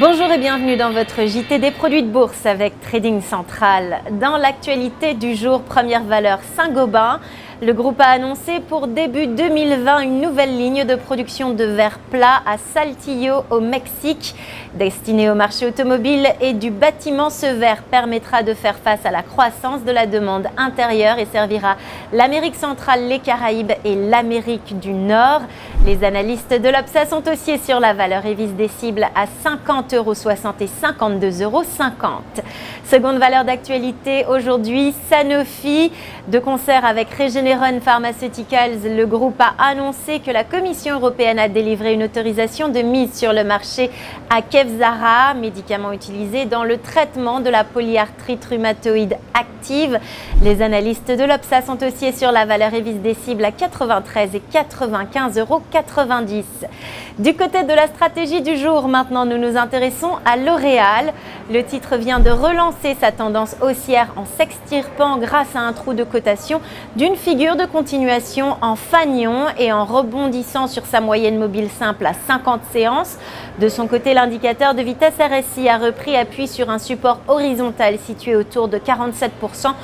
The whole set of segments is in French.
Bonjour et bienvenue dans votre JT des produits de bourse avec Trading Central. Dans l'actualité du jour, première valeur Saint-Gobain. Le groupe a annoncé pour début 2020 une nouvelle ligne de production de verre plat à Saltillo au Mexique. Destinée au marché automobile et du bâtiment, ce verre permettra de faire face à la croissance de la demande intérieure et servira l'Amérique centrale, les Caraïbes et l'Amérique du Nord. Les analystes de l'Obsa sont haussiers sur la valeur et visent des cibles à 50,60 € et 52,50 €. Seconde valeur d'actualité aujourd'hui, Sanofi. De concert avec Regeneron Pharmaceuticals, le groupe a annoncé que la Commission européenne a délivré une autorisation de mise sur le marché à Kevzara, médicament utilisé dans le traitement de la polyarthrite rhumatoïde active. Les analystes de l'Obsa sont haussiers sur la valeur et visent des cibles à 93 et 95,90 €. Du côté de la stratégie du jour, maintenant nous nous intéressons à L'Oréal. Le titre vient de relancer sa tendance haussière en s'extirpant grâce à un trou de cotation d'une figure de continuation en fanion et en rebondissant sur sa moyenne mobile simple à 50 séances. De son côté, l'indicateur de vitesse RSI a repris appui sur un support horizontal situé autour de 47%.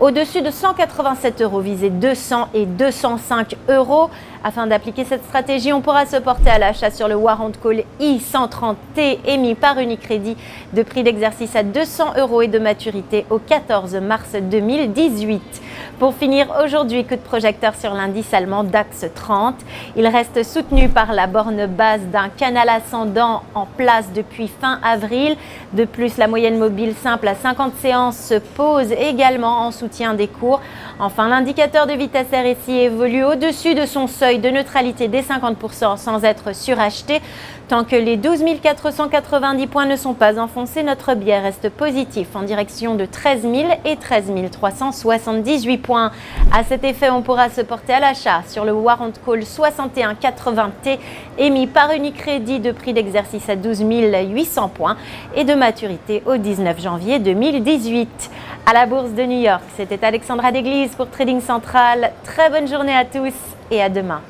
Au-dessus de 187 €, visé 200 et 205 €. Afin d'appliquer cette stratégie, on pourra se porter à l'achat sur le Warrant Call I130T émis par Unicredit de prix d'exercice à 200 € et de maturité au 14 mars 2018. Pour finir aujourd'hui, coup de projecteur sur l'indice allemand DAX 30. Il reste soutenu par la borne basse d'un canal ascendant en place depuis fin avril. De plus, la moyenne mobile simple à 50 séances se pose également en soutien des cours. Enfin, l'indicateur de vitesse RSI évolue au-dessus de son seuil de neutralité des 50% sans être suracheté. Tant que les 12 490 points ne sont pas enfoncés, notre biais reste positif en direction de 13 000 et 13 378 points. À cet effet, on pourra se porter à l'achat sur le Warrant Call 6180T émis par Unicredit de prix d'exercice à 12 800 points et de maturité au 19 janvier 2018. À la bourse de New York, c'était Alexandra Deglise pour Trading Central. Très bonne journée à tous et à demain.